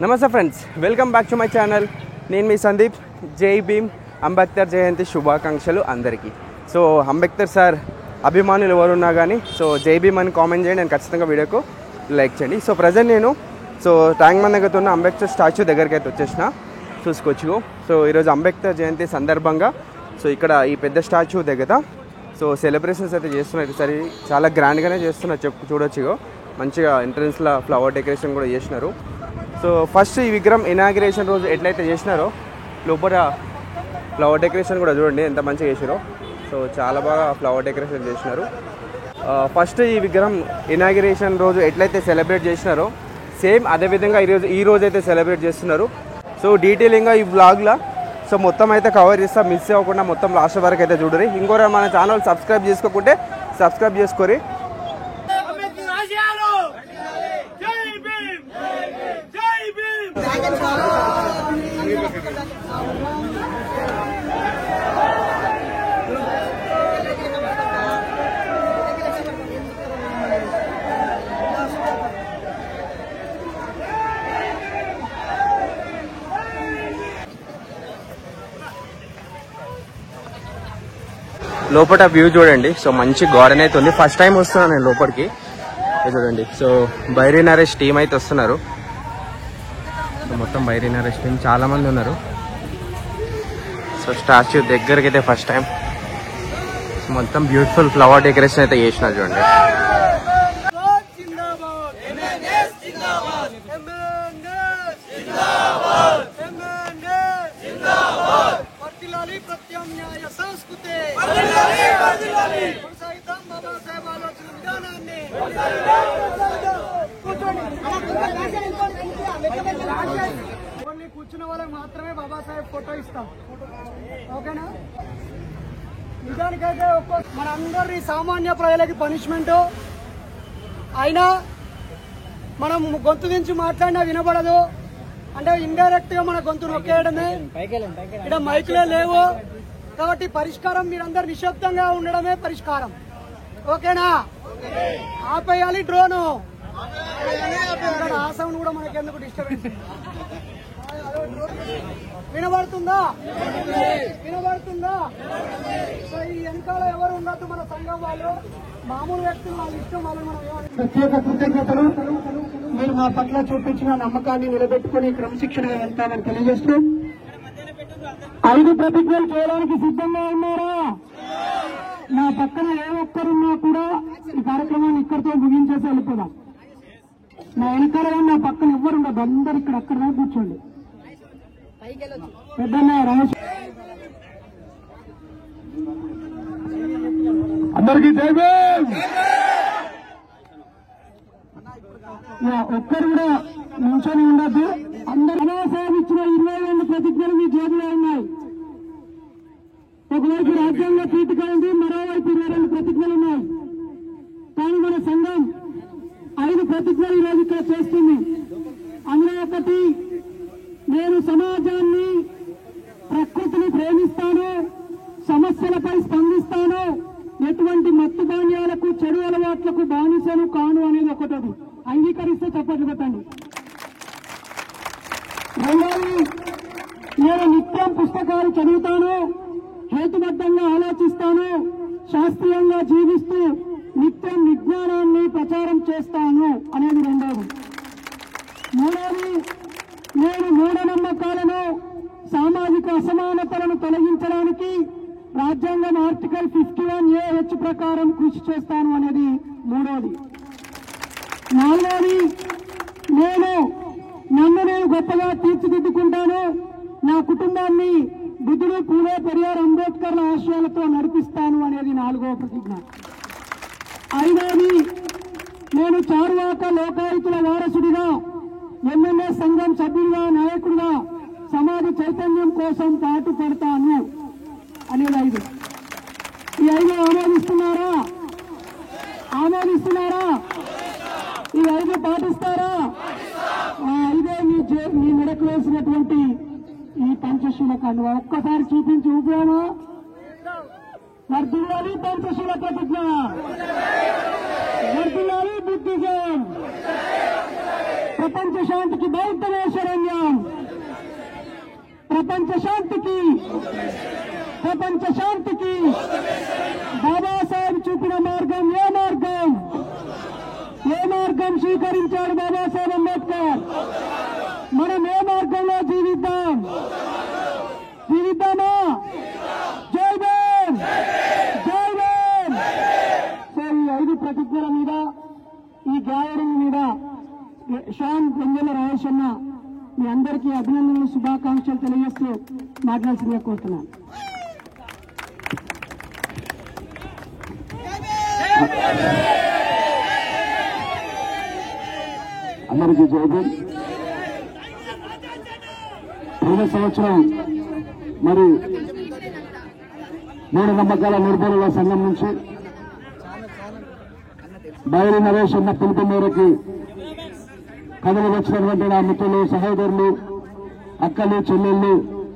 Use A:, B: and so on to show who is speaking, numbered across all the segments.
A: నమస్తే friends, welcome back to my channel. నేను మీ సందీప్. జై భీమ్, అంబేద్కర్ జయంతి శుభాకాంక్షలు అందరికీ. సో అంబేద్కర్ సార్ అభిమానులు ఎవరున్నా కానీ జై భీమ్ అని కామెంట్ చేయండి. నేను ఖచ్చితంగా వీడియోకు లైక్ చేయండి. ప్రజెంట్ నేను ట్యాంక్ బండ్ దగ్గర ఉన్న అంబేద్కర్ స్టాచ్యూ దగ్గరికి అయితే వచ్చేసిన, చూసుకోవచ్చు. ఈరోజు అంబేద్కర్ జయంతి సందర్భంగా ఇక్కడ ఈ పెద్ద స్టాచ్యూ దగ్గర సెలబ్రేషన్స్ అయితే చేస్తున్నారు. ఈసారి చాలా గ్రాండ్గానే చేస్తున్నారు, చూడొచ్చు. మంచిగా ఎంట్రన్స్లో ఫ్లవర్ డెకరేషన్ కూడా చేసినారు. ఫస్ట్ ఈ విగ్రహం ఇనాగ్రేషన్ రోజు ఎట్లయితే చేసినారో లోపల ఫ్లవర్ డెకరేషన్ కూడా చూడండి ఎంత మంచిగా చేసినారో. చాలా బాగా ఫ్లవర్ డెకరేషన్ చేసినారు. ఫస్ట్ ఈ విగ్రహం ఇనాగ్రేషన్ రోజు ఎట్లయితే సెలబ్రేట్ చేసినారో సేమ్ అదేవిధంగా ఈ రోజు అయితే సెలబ్రేట్ చేస్తున్నారు. డీటెయిలింగ్గా ఈ బ్లాగ్లో మొత్తం అయితే కవర్ చేస్తా, మిస్ అవ్వకుండా మొత్తం లాస్ట్ వరకు అయితే చూడరు. ఇంకోరా మన ఛానల్ సబ్స్క్రైబ్ చేసుకోకుంటే సబ్స్క్రైబ్ చేసుకోరి. లోపల వ్యూ చూడండి. మంచి గార్డెన్ అయితే ఉంది. ఫస్ట్ టైం వస్తున్నాను నేను లోపలికి. చూడండి, బైరీ నరేష్ టీం అయితే వస్తున్నారు. మొత్తం బైరీ నరేష్ టీం చాలా మంది ఉన్నారు. స్టాచ్యూ దగ్గరికి అయితే ఫస్ట్ టైం. మొత్తం బ్యూటిఫుల్ ఫ్లవర్ డెకరేషన్ అయితే చేసినారు చూడండి.
B: కూర్చున్న వాళ్ళకి మాత్రమే బాబాసాహెబ్ ఫోటో ఇస్తాం, ఓకేనా? నిజానికైతే మనందరి సామాన్య ప్రజలకి పనిష్మెంట్ అయినా మనం గొంతు నుంచి మాట్లాడినా వినబడదు. అంటే ఇండైరెక్ట్ గా మన గొంతు నొక్కేయడమే. ఇక్కడ మైకులే లేవు కాబట్టి పరిష్కారం మీరందరూ నిశ్శబ్దంగా ఉండడమే పరిష్కారం, ఓకేనా? ఆపేయాలి డ్రోను. ఆ సౌండ్ కూడా మనకెందుకు డిస్టర్బెన్స్? వినబడుతుందా? ఈ వెనకాల ఎవరు ఉండద్దు. మన సంఘం వాళ్ళు మామూలు వ్యక్తులు, వాళ్ళ ఇష్టం వాళ్ళు. మనం ప్రత్యేక కృతజ్ఞతలు. మీరు మా పట్ల చూపించిన నమ్మకాన్ని నిలబెట్టుకుని క్రమశిక్షణ వెళ్తామని తెలియజేస్తూ 5 ప్రతిజ్ఞలు చేయడానికి సిద్ధంగా ఉన్నారా? నా పక్కన ఏ ఒక్కరున్నా కూడా ఈ కార్యక్రమాన్ని ఇక్కడితో ముగించేసి వెళ్ళిపోదాం. నా వెనకాల నా పక్కన ఎవ్వరు ఉండదు, అందరు ఇక్కడ అక్కడ కూర్చోండి. పెద్దన్న రమేష్ అందరికీ జై భీమ్. ఒక్కరు కూడా నిల్చొని ఉండద్దు. అందరూ బాబాసాహెబ్ ఇచ్చిన 22 ప్రతిజ్ఞలు మీ జేబులో ఉన్నాయి. ఒకవైపు రాజ్యాంగ పీఠిక ఉంది, మరోవైపు 22 ప్రతిజ్ఞలు ఉన్నాయి. కానీ మన సంఘం 5 ప్రతిజ్ఞలు ఈరోజు ఇక్కడ చేస్తుంది. అందులో ఒకటి, నేను సమాజాన్ని, ప్రకృతిని ప్రేమిస్తాను, సమస్యలపై స్పందిస్తాను, ఎటువంటి మత్తు పానీయాలకు, చెడు అలవాట్లకు బానిసను కాను అనేది ఒకటి. అంగీకరిస్తే చప్పట్లు పెట్టండి. రెండోది, నేను నిత్యం పుస్తకాలు చదువుతాను, హేతుబద్ధంగా ఆలోచిస్తాను, శాస్త్రీయంగా జీవిస్తూ నిత్యం విజ్ఞానాన్ని ప్రచారం చేస్తాను అనేది రెండోది. మూడోది, నేను మూఢనమ్మకాలను, సామాజిక అసమానతలను తొలగించడానికి రాజ్యాంగం ఆర్టికల్ 51A(H) ప్రకారం కృషి చేస్తాను అనేది మూడోది. నాలుగోది, నన్ను నేను గొప్పగా తీర్చిదిద్దుకుంటాను, నా కుటుంబాన్ని బుద్ధుడు, పూలే, పెరియార్, అంబేద్కర్ల ఆశయాలతో నడిపిస్తాను అనేది 4వ ప్రతిజ్ఞ. ఐదోది, నేను చారువాక లోకాయుతుల వారసుడిగా, ఎమ్మెల్యే సంఘం సభ్యుడిగా, నాయకుడిగా సమాజ చైతన్యం కోసం పాటుపడతాను అనేది 5. ఈ 5 ఆమోదిస్తున్నారా? ఈ 5 పాటిస్తారా? ఇదే మీ మెడకు వేసినటువంటి ఈ పంచశీల కండువ. ఒక్కసారి చూపించి ఊపామా? వర్ధిల్లాలి పంచశీల ప్రతిజ్ఞ, వర్ధిల్లాలి బుద్ధిజం. ప్రపంచ శాంతికి బౌద్ధమే శరణ్యం. ప్రపంచ శాంతికి బాబాసాహెబ్ చూపిన మార్గం ఏ మార్గం స్వీకరించాడు బాబాసాహెబ్ అంబేద్కర్. మనం ఏ మార్గంలో జీవిద్దామా? జై భీమ్. సో ఈ 5 ప్రతిజ్ఞల మీద, ఈ గ్యాదరింగ్ మీద షాన్ వెంజల రాజేశన్న మీ అందరికీ అభినందనలు, శుభాకాంక్షలు తెలియజేస్తూ మాట్లాడాల్సిందిగా కోరుతున్నాను.
C: అందరికీ జై భీమ్. పోయిన సంవత్సరం మరి మూఢనమ్మకాల నిర్మూలన సంఘం నుంచి బైరి నరేష్ అన్న పిలుపు మేరకి కథలు వచ్చినటువంటి నా మిత్రులు, సహోదరులు, అక్కలు, చెల్లెళ్ళు,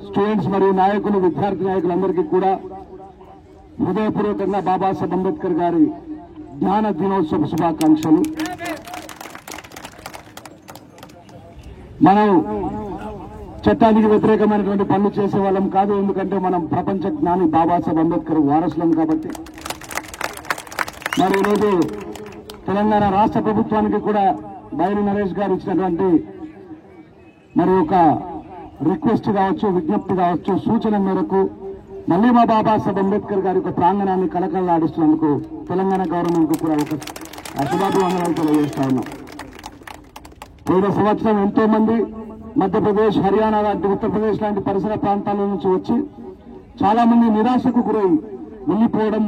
C: స్టూడెంట్స్ మరియు నాయకులు, విద్యార్థి నాయకులందరికీ కూడా హృదయపూర్వకంగా బాబాసాహెబ్ అంబేద్కర్ గారి జ్ఞాన దినోత్సవ శుభాకాంక్షలు. మనం చట్టానికి వ్యతిరేకమైనటువంటి పనులు చేసే వాళ్ళం కాదు, ఎందుకంటే మనం ప్రపంచ జ్ఞాని బాబాసాహెబ్ అంబేద్కర్ వారసులం కాబట్టి. మరి ఈరోజు తెలంగాణ రాష్ట్ర ప్రభుత్వానికి కూడా బైరి నరేష్ గారు ఇచ్చినటువంటి మరి ఒక రిక్వెస్ట్ కావచ్చు, విజ్ఞప్తి కావచ్చు, సూచన మేరకు మళ్లీ మా బాబాసాహెబ్ అంబేద్కర్ గారి యొక్క ప్రాంగణాన్ని కలకలలాడిస్తున్నందుకు తెలంగాణ గవర్నమెంట్ కు కూడా ఒక శుభాభివందనాలు తెలియజేస్తా ఉన్నాం. పోయిన సంవత్సరం ఎంతో మంది మధ్యప్రదేశ్, హర్యానా లాంటి, ఉత్తరప్రదేశ్ లాంటి పరిసర ప్రాంతాల నుంచి వచ్చి చాలా మంది నిరాశకు గురై వెళ్లిపోవడం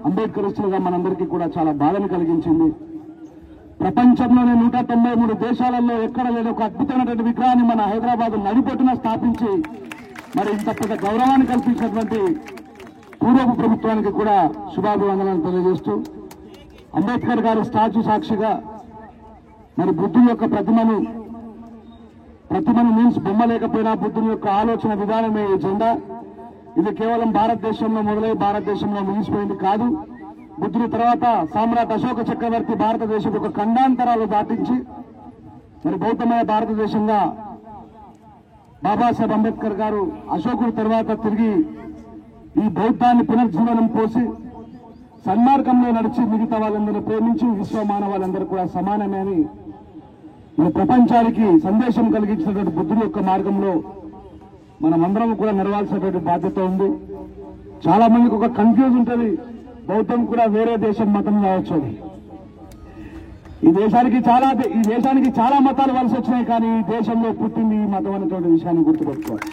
C: అంబేద్కరిస్టులుగా మనందరికీ కూడా చాలా బాధను కలిగించింది. ప్రపంచంలోనే 193 దేశాలలో ఎక్కడ లేని ఒక అద్భుతమైనటువంటి విగ్రహాన్ని మన హైదరాబాద్ నడిపొట్టున స్థాపించి మరి ఇంత పెద్ద గౌరవాన్ని కల్పించినటువంటి పూర్వపు ప్రభుత్వానికి కూడా శుభాభివందనాలు తెలియజేస్తూ, అంబేద్కర్ గారి స్టాచ్యూ సాక్షిగా మరి బుద్ధుని యొక్క ప్రతిమను మీన్స్ బొమ్మ లేకపోయినా బుద్ధుని యొక్క ఆలోచన విధానమే ఎజెండా. ఇది కేవలం భారతదేశంలో మొదలై భారతదేశంలో ముగిసిపోయింది కాదు. బుద్ధుని తర్వాత సామ్రాట్ అశోక చక్రవర్తి భారతదేశం యొక్క ఖండాంతరాలు దాటించి మరి బౌద్ధమయ భారతదేశంగా బాబాసాహెబ్ అంబేద్కర్ గారు అశోకుడి తర్వాత తిరిగి ఈ బౌద్ధాన్ని పునర్జీవనం పోసి సన్మార్గంలో నడిచి మిగతా వాళ్ళందరూ ప్రేమించి విశ్వ మానవాళ్ళందరూ కూడా సమానమే అని మన ప్రపంచానికి సందేశం కలిగించినటువంటి బుద్ధుని యొక్క మార్గంలో మనమందరం కూడా నడవాల్సినటువంటి బాధ్యత ఉంది. చాలా మందికి ఒక కన్ఫ్యూజ్ ఉంటుంది, బౌద్ధం కూడా వేరే దేశం మతం కావచ్చు. ఈ దేశానికి చాలా మతాలు వలస వచ్చినాయి, కానీ ఈ దేశంలో పుట్టింది ఈ మతం అనేటువంటి విషయాన్ని గుర్తుపెట్టుకోవాలి.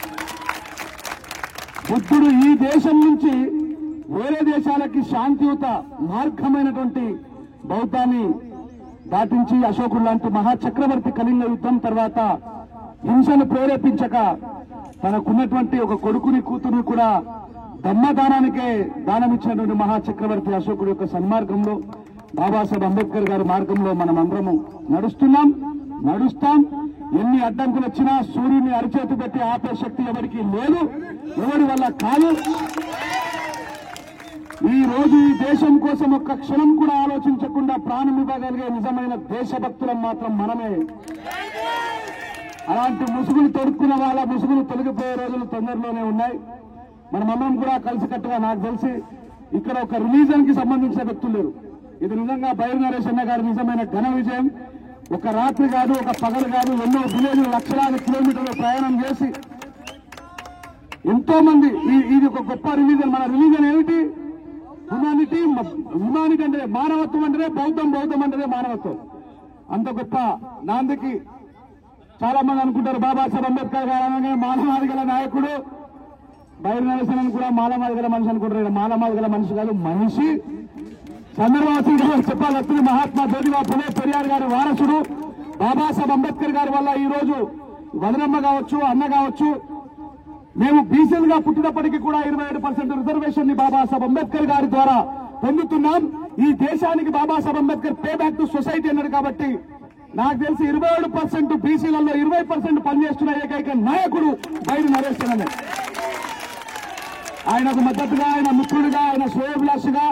C: బుద్ధుడు ఈ దేశం నుంచి వేరే దేశాలకి శాంతియుత మార్గమైనటువంటి బౌద్ధాన్ని దాటించి అశోకుడు లాంటి మహాచక్రవర్తి కళింగ యుద్ధం తర్వాత హింసను ప్రేరేపించక తనకున్నటువంటి ఒక కొడుకుని, కూతురుని కూడా బ్రహ్మదానానికే దానమిచ్చినటువంటి మహాచక్రవర్తి అశోకుడు యొక్క సన్మార్గంలో బాబాసాహెబ్ అంబేద్కర్ గారి మార్గంలో మనం అందరము నడుస్తాం. ఎన్ని అడ్డంకులు వచ్చినా సూర్యుని అరిచేతి పెట్టి ఆపే శక్తి ఎవరికి లేదు, ఎవరి వల్ల కాదు. ఈ రోజు ఈ దేశం కోసం ఒక్క క్షణం కూడా ఆలోచించకుండా ప్రాణం ఇవ్వగలిగే నిజమైన దేశభక్తులం మాత్రం మనమే. అలాంటి ముసుగులు తొడుక్కున్న వాళ్ళ ముసుగులు తొలగిపోయే రోజులు తొందరలోనే ఉన్నాయి. మనమందరం కూడా కలిసికట్టుగా, నాకు తెలిసి ఇక్కడ ఒక రిలీజన్ కి సంబంధించిన వ్యక్తులు లేరు. ఇది నిజంగా బైరి నరేష్ అన్న గారి నిజమైన ఘన విజయం. ఒక రాత్రి కాదు, ఒక పగలు కాదు, ఎన్నో విలేజ్లు లక్షలాది కిలోమీటర్లు ప్రయాణం చేసి ఎంతో మంది, ఇది ఒక గొప్ప రిలీజన్. మన రిలీజన్ ఏమిటి? హ్యుమానిటీ అంటే మానవత్వం అంటేనే బౌద్ధం అంటేనే మానవత్వం. అంత గొప్ప నాందికి చాలా మంది అనుకుంటారు బాబాసాహెబ్ అంబేద్కర్ గారు అనగానే మానవాది గల నాయకుడు. బైరి నరేష్ అని కూడా మానవాది గల మనిషి అనుకుంటారు. మానవాది గల మనిషి కాదు, మనిషి. చంద్రబాబు గారు చెప్పాలి, మహాత్మా జ్యోతిబా ఫులే పెరియార్ గారి వారసుడు. బాబాసాహెబ్ అంబేద్కర్ గారి వల్ల ఈ రోజు వదనమ్మ కావచ్చు, అన్న కావచ్చు, మేము బీసీలుగా పుట్టినప్పటికీ కూడా 27% రిజర్వేషన్ ని బాబాసాహెబ్ అంబేద్కర్ గారి ద్వారా పొందుతున్నాం. ఈ దేశానికి Babasaheb Ambedkar pay back to society అన్నాడు. కాబట్టి నాకు తెలిసి 27% బీసీలలో 20% పనిచేస్తున్న ఏకైక నాయకుడు బైరి నరేష్ అనే. ఆయనకు మద్దతుగా, ఆయన మిత్రుడిగా, ఆయన శ్రేయోభిలాషిగా,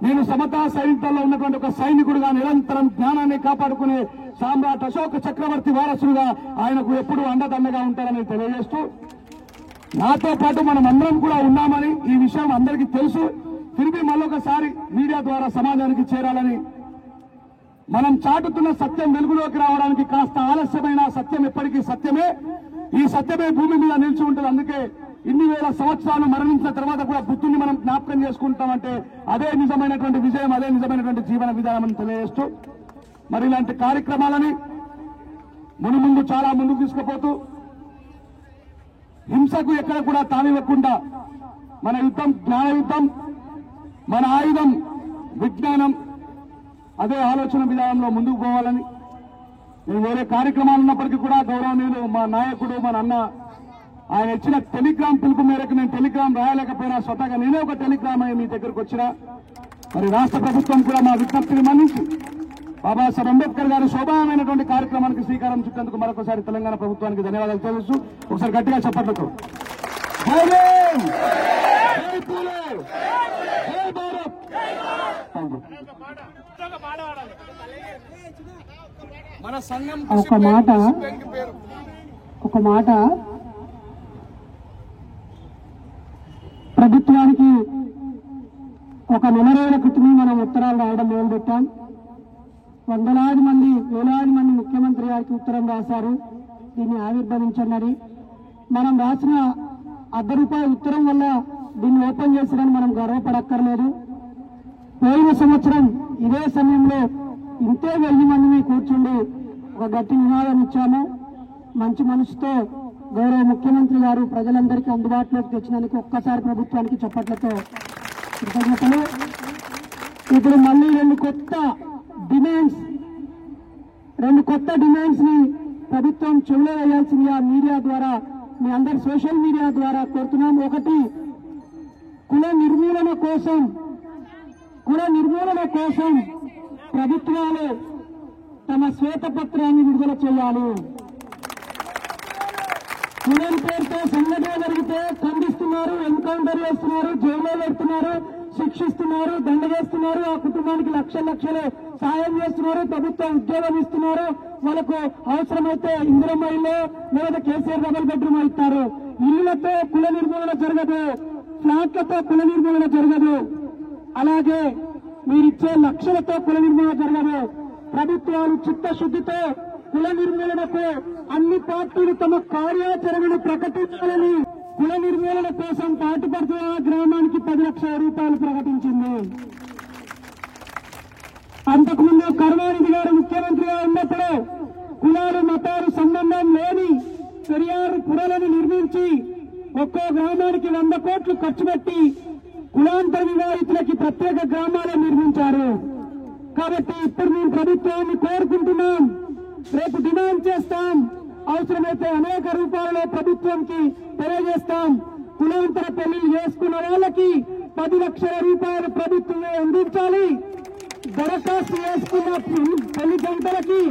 C: నేను సమతా సైనికుల్లో ఉన్నటువంటి ఒక సైనికుడిగా నిరంతరం జ్ఞానాన్ని కాపాడుకునే సామ్రాట్ అశోక చక్రవర్తి వారసులుగా ఆయనకు ఎప్పుడూ అండదండగా ఉంటారని తెలియజేస్తూ, నాతో పాటు మనం అందరం కూడా ఉన్నామని ఈ విషయం అందరికీ తెలుసు. తిరిగి మళ్ళొకసారి మీడియా ద్వారా సమాజానికి చేరాలని, మనం చాటుతున్న సత్యం వెలుగులోకి రావడానికి కాస్త ఆలస్యమైన సత్యం ఎప్పటికీ సత్యమే. ఈ సత్యమే భూమి మీద నిలిచి ఉంటుంది. అందుకే ఇన్ని వేల సంవత్సరాలు మరణించిన తర్వాత కూడా బుద్ధుని మనం జ్ఞాపకం చేసుకుంటామంటే అదే నిజమైనటువంటి విజయం, అదే నిజమైనటువంటి జీవన విధానం అని తెలియజేస్తూ, మరి ఇలాంటి కార్యక్రమాలని ముందు చాలా ముందుకు తీసుకుపోతూ హింసకు ఎక్కడ కూడా తావివ్వకుండా మన యుద్ధం జ్ఞాన యుద్ధం, మన ఆయుధం విజ్ఞానం, అదే ఆలోచన విధానంలో ముందుకు పోవాలని, నేను వేరే కార్యక్రమాలు ఉన్నప్పటికీ కూడా గౌరవనీయులు మా నాయకుడు మన అన్న ఆయన ఇచ్చిన టెలిగ్రామ్ పిలుపు మేరకు నేను టెలిగ్రామ్ రాయలేకపోయినా స్వతహాగా నేనే ఒక టెలిగ్రామ్ అయ్యి మీ దగ్గరకు వచ్చిన, మరి రాష్ట్ర ప్రభుత్వం కూడా మా విజ్ఞప్తిని మన్నించి బాబాసాహెబ్ అంబేద్కర్ గారి శోభాయమైనటువంటి కార్యక్రమానికి శ్రీకారం చుట్టేందుకు మరొకసారి తెలంగాణ ప్రభుత్వానికి ధన్యవాదాలు తెలుసు. ఒకసారి గట్టిగా చెప్పట్లతో జై భీమ్, జై పూలే, జై భారత్. మన సంఘం
B: ఒక మాట ప్రభుత్వానికి ఒక నెల రోజుల క్రితమే మనం ఉత్తరాలు రాయడం మొదలుపెట్టాం. వందలాది మంది వేలాది మంది ముఖ్యమంత్రి గారికి ఉత్తరం రాశారు దీన్ని ఆవిర్భవించండి. మనం రాసిన ₹1 ఉత్తరం వల్ల దీన్ని ఓపెన్ చేశారని మనం గర్వపడక్కర్లేదు. పోయిన సంవత్సరం ఇదే సమయంలో ఇంతే 1000 మందిని కూర్చుండి ఒక గట్టి నినాదం ఇచ్చాము. మంచి మనసుతో గౌరవ ముఖ్యమంత్రి గారు ప్రజలందరికీ అందుబాటులోకి తెచ్చినందుకు ఒక్కసారి ప్రభుత్వానికి చప్పట్లతో కృతజ్ఞతలు. ఇప్పుడు మళ్ళీ రెండు కొత్త డిమాండ్స్ ని ప్రభుత్వం చెవులో వేయాల్సిందిగా మీడియా ద్వారా, మీ అందరి సోషల్ మీడియా ద్వారా కోరుతున్నాం. ఒకటి, కుల నిర్మూలన కోసం ప్రభుత్వాలు తమ శ్వేతపత్రాన్ని విడుదల చేయాలి. కులం పేరుతో సంఘటన జరిగితే ఖండిస్తున్నారు, ఎన్కౌంటర్ చేస్తున్నారు, జైల్లో పెడుతున్నారు, శిక్షిస్తున్నారు, దండ చేస్తున్నారు, ఆ కుటుంబానికి లక్షలు సాయం చేస్తున్నారు, ప్రభుత్వ ఉద్యోగం ఇస్తున్నారు, వాళ్ళకు అవసరమైతే ఇందిరమ్మ ఇల్లు లేదా కేసీఆర్ డబుల్ బెడ్రూమ్ ఇస్తారు. ఇళ్లతో కుల నిర్మూలన జరగదు, ఫ్లాట్లతో కుల నిర్మూలన జరగదు, అలాగే మీరిచ్చే లక్షలతో కుల నిర్మూలన జరగదు. ప్రభుత్వాలు చిత్తశుద్ధితో కుల నిర్మూలనకు అన్ని పార్టీలు తమ కార్యాచరణను ప్రకటించాలని కుల నిర్మూలన కోసం పాటుపడుతున్న గ్రామానికి 10 లక్షల రూపాయలు ప్రకటించింది. అంతకుముందు కరుణానిధి గారు ముఖ్యమంత్రిగా ఉన్నప్పుడు కులాలు మతాలు సంబంధం లేని పెరియారు పురలను నిర్మించి ఒక్కో గ్రామానికి 100 కోట్లు ఖర్చు పెట్టి కులాంతర వివాహితులకి ప్రత్యేక గ్రామాలను నిర్మించారు. కాబట్టి ఇప్పుడు మేము ప్రభుత్వాన్ని కోరుకుంటున్నాం, రేపు డిమాండ్ చేస్తాం, అవసరమైతే అనేక రూపాయలలో ప్రభుత్వంకి తెలియజేస్తాం. కులాంతర పెళ్లిలు చేసుకున్న వాళ్ళకి 10 లక్షల రూపాయలు ప్రభుత్వమే అందించాలి. దరఖాస్తు చేసుకున్న పెళ్లి జంటలకి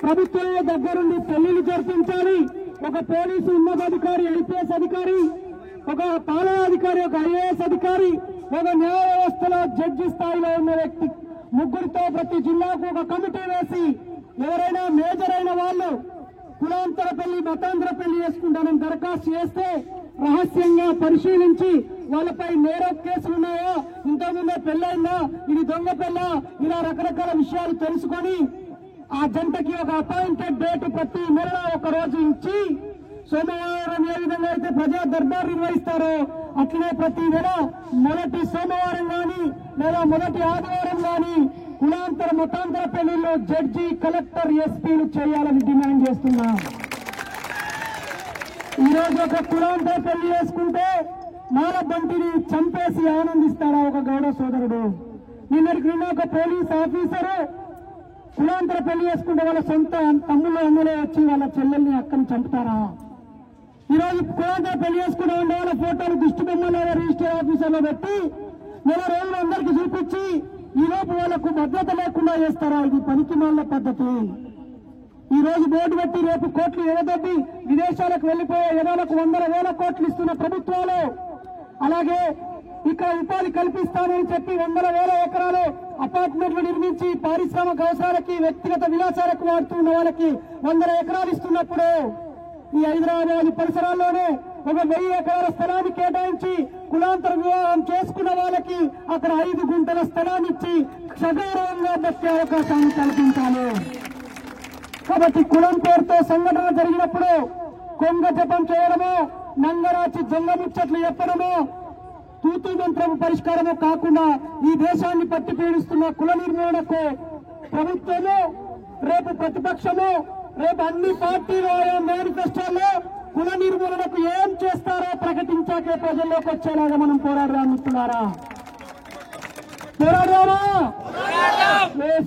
B: ప్రభుత్వమే దగ్గరుండి పెళ్లిలు జరిపించాలి. ఒక పోలీసు ఉన్నతాధికారి, ఐపీఎస్ అధికారి, ఒక పాలనా అధికారి, ఒక ఐఏఎస్ అధికారి, ఒక న్యాయ వ్యవస్థలో జడ్జి స్థాయిలో ఉన్న వ్యక్తి, ముగ్గురితో ప్రతి జిల్లాకు ఒక కమిటీ వేసి ఎవరైనా మేజర్ అయిన వాళ్ళు కులాంతర పెళ్లి మతాంతర పెళ్లి చేసుకుంటానని దరఖాస్తు చేస్తే రహస్యంగా పరిశీలించి వాళ్ళపై నేర కేసులున్నాయా, ఇంతకుముందే పెళ్లైందా, ఇది దొంగ పెళ్ళ, ఇలా రకరకాల విషయాలు తెలుసుకొని ఆ జంటకి ఒక అపాయింటెడ్ డేట్ ప్రతి నెల ఒక రోజు ఇచ్చి సోమవారం ఏ విధంగా అయితే ప్రజా దర్బార్ నిర్వహిస్తారో అట్లనే ప్రతి నెల మొదటి సోమవారం గాని లేదా మొదటి ఆదివారం గాని కులాంతర మతాంతర పెళ్లిలో జడ్జి, కలెక్టర్, ఎస్పీలు చేయాలని డిమాండ్ చేస్తున్నాం. ఈరోజు ఒక కులాంతర పెళ్లి చేసుకుంటే నాల బంటిని చంపేసి ఆనందిస్తాడా ఒక గౌడ సోదరుడు? నిన్న ఒక పోలీస్ ఆఫీసరు కులాంతర పెళ్లి చేసుకుంటే వాళ్ళ సొంత తమ్ముళ్ళు అమ్మలే వచ్చి వాళ్ళ చెల్లెల్ని అక్కని చంపుతారా? ఈరోజు కులాంతర పెళ్లి చేసుకుంటే ఉండే వాళ్ళ ఫోటోలు దిష్టి బొమ్మలు రిజిస్టర్ ఆఫీసర్లో పెట్టి నెల రోజులు అందరికీ చూపించి ఈలోపు వాళ్లకు భద్రత లేకుండా చేస్తారా? ఇది పనికిమాలిన పద్ధతి. ఈ రోజు బోర్డు పెట్టి రేపు కోట్లు ఎగదొబ్బి విదేశాలకు వెళ్లిపోయే ఎదలకు 100,000 కోట్లు ఇస్తున్న ప్రభుత్వాలు, అలాగే ఇక్కడ ఉపాధి కల్పిస్తామని చెప్పి 100,000 ఎకరాలు అపార్ట్మెంట్లు నిర్మించి పారిశ్రామిక అవసరాలకి వ్యక్తిగత విలాసాలకు వాడుతున్న వాళ్ళకి 100 ఎకరాలు ఇస్తున్నప్పుడు ఈ హైదరాబాద్ పరిసరాల్లోనే 1000 ఎకరాల స్థలాన్ని కేటాయించి కులాంతర వివాహం చేసుకున్న వాళ్ళకి అక్కడ 5 గుంటల స్థలాన్ని ఇచ్చి సగౌరవంగా బతికే అవకాశాన్ని కల్పించాలి. కాబట్టి కులం పేరుతో సంఘటన జరిగినప్పుడు కొంగ జపం చేయడమో, నంగరాచి దొంగ ముచ్చట్లు చెప్పడమో, తూతూ మంత్రం పరిష్కారమో కాకుండా ఈ దేశాన్ని పట్టి పీడిస్తున్న కుల నిర్మూలనకు ప్రభుత్వము, రేపు ప్రతిపక్షము, రేపు అన్ని పార్టీలు ఆయా మేనిఫెస్టోలో కుల నిర్మూలనకు ఏం చేస్తారో ప్రకటించాకే ప్రజల్లోకి వచ్చేలాగా మనం పోరాడదాం మిత్రులారా. పోరాడదామా?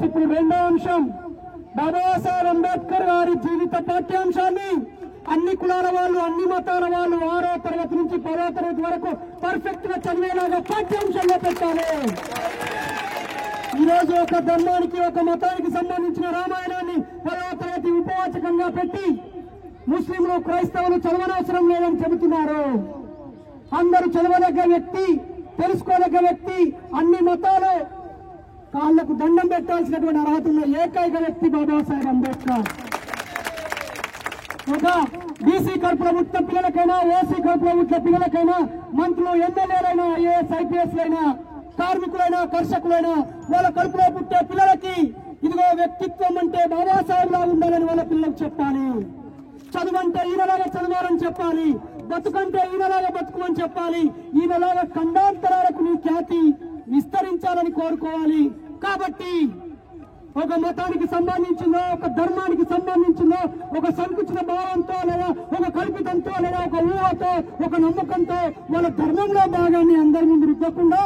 B: ఇప్పుడు రెండో అంశం, బాబాసాహెబ్ అంబేద్కర్ గారి జీవిత పాఠ్యాంశాన్ని అన్ని కులాల వాళ్ళు, అన్ని మతాల వాళ్ళు 6వ తరగతి నుంచి 10వ తరగతి వరకు పర్ఫెక్ట్ గా చదివేలాగా పాఠ్యాంశంలో పెట్టాలి. ఈరోజు ఒక ధర్మానికి, ఒక మతానికి సంబంధించిన రామాయణాన్ని 10వ తరగతి ఉపవాచకంగా పెట్టి ముస్లింలు, క్రైస్తవులు చదవనవసరం లేదని చెబుతున్నారు. అందరూ చదవదగ్గ వ్యక్తి, తెలుసుకోదగ్గ వ్యక్తి, అన్ని మతాలు కాళ్లకు దండం పెట్టాల్సినటువంటి అర్హత ఉన్న ఏకైక వ్యక్తి బాబాసాహెబ్ అంబేద్కర్. ఒక బీసీ కడుపులో పుట్టిన పిల్లలకైనా, ఓసీ కడుపులో పుట్టిన పిల్లలకైనా, మంత్రులు, ఎమ్మెల్యేలైనా, ఐఏఎస్ ఐపీఎస్లైనా, కార్మికులైనా, కర్షకులైనా వాళ్ళ కడుపులో పుట్టే పిల్లలకి ఇదిగో వ్యక్తిత్వం అంటే బాబాసాహెబ్ లా ఉండాలని వాళ్ళ పిల్లలకు చెప్పాలి. చదువంటే ఈయనలాగా చదవాలని చెప్పాలి. బతుకంటే ఈయనలాగా బతుకుమని చెప్పాలి. ఈయనలాగా ఖండాంతరాలకు నీ ఖ్యాతి విస్తరించాలని కోరుకోవాలి. కాబట్టి ఒక మతానికి సంబంధించిందో, ఒక ధర్మానికి సంబంధించిందో, ఒక సంకుచిత భావంతో లేదా ఒక కల్పితంతో లేదా ఒక ఊహతో, ఒక నమ్మకంతో వాళ్ళ ధర్మంలో భాగాన్ని అందరి ముందు రుద్దకుండా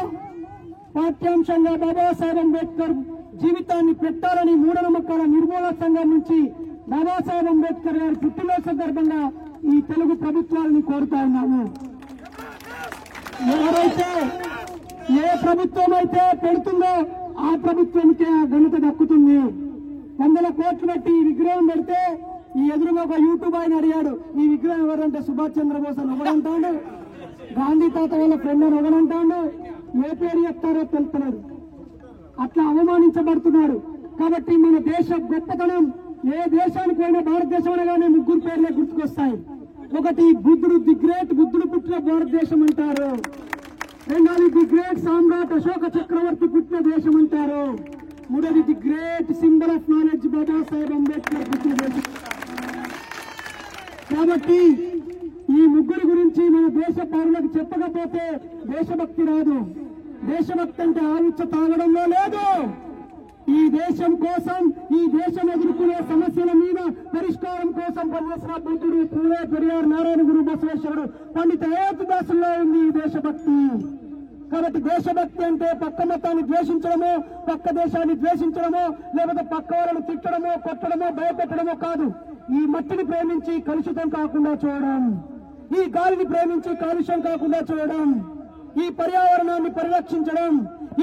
B: పాఠ్యాంశంగా బాబాసాహెబ్ అంబేద్కర్ జీవితాన్ని పెట్టాలని మూఢనమ్మకాల నిర్మూలన సంఘం నుంచి బాబాసాహెబ్ అంబేద్కర్ గారి పుట్టినరోజు సందర్భంగా ఈ తెలుగు ప్రభుత్వాలని కోరుతా ఉన్నాము. ఎవరైతే ఏ ప్రభుత్వం అయితే పెడుతుందో ఆ ప్రభుత్వానికి ఆ ఘనత దక్కుతుంది. 100 కోట్లు పెట్టి ఈ విగ్రహం పెడితే ఈ ఎదురుగా ఒక యూట్యూబ్ ఆయన అడిగాడు, ఈ విగ్రహం ఎవరంటే సుభాష్ చంద్రబోస్ అని ఒకడంటాడు, గాంధీ తాత వాళ్ళ ఫ్రెండ్ అని ఒకడంటాడు, ఏ పేరు చెప్తారో తెలుపుతున్నాడు. అట్లా అవమానించబడుతున్నాడు. కాబట్టి మన దేశ గొప్పతనం ఏ దేశానికి పోయినా భారతదేశం అనగానే 3 పేర్లే గుర్తుకొస్తాయి. ఒకటి బుద్ధుడు, ది గ్రేట్ బుద్ధుడు పుట్టిన భారతదేశం అంటారు. రెండోది ది గ్రేట్ సామ్రాట్ అశోక చక్రవర్తి పుట్టిన దేశం అంటారు. మూడోది the great symbol of knowledge Babasaheb Ambedkar పుట్టిన దేశం. కాబట్టి ఈ 3 గురించి మన దేశ పౌరులకు చెప్పకపోతే దేశభక్తి రాదు. దేశభక్తి అంటే ఆవుచ్చ తాగడంలో లేదు. ఈ దేశం కోసం, ఈ దేశం ఎదుర్కొనే సమస్యల మీద పరిష్కారం కోసం పనిచేసిన బుద్ధుడు, పూలే, పెరియార్, నారాయణ గురు, బసవేశ్వరుడు, పండిత ఏకదాసుల్లో ఉంది ఈ దేశభక్తి. కాబట్టి దేశభక్తి అంటే పక్క మతాన్ని ద్వేషించడమో, పక్క దేశాన్ని ద్వేషించడమో, లేకపోతే పక్క వాళ్ళను తిట్టడమో, కొట్టడమో, భయపెట్టడమో కాదు. ఈ మట్టిని ప్రేమించి కలుషితం కాకుండా చూడడం, ఈ గాలిని ప్రేమించి కాలుష్యం కాకుండా చూడడం, ఈ పర్యావరణాన్ని పరిరక్షించడం,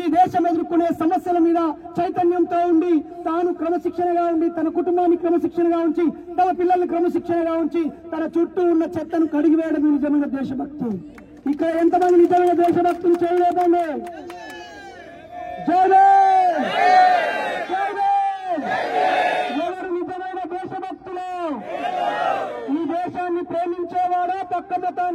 B: ఈ దేశం ఎదుర్కొనే సమస్యల మీద చైతన్యంతో ఉండి తాను క్రమశిక్షణగా ఉండి తన కుటుంబాన్ని క్రమశిక్షణగా ఉంచి తన పిల్లల్ని క్రమశిక్షణగా ఉంచి తన చుట్టూ ఉన్న చెత్తను కడిగివేయడం నిజమైన దేశభక్తి. ఇక్కడ ఎంతమంది నిజమైన దేశభక్తులు చేయలేదండి? ఎవరు నిజమైన దేశభక్తులు? ఈ దేశాన్ని ప్రేమించేవాడా, పక్క మతాన్ని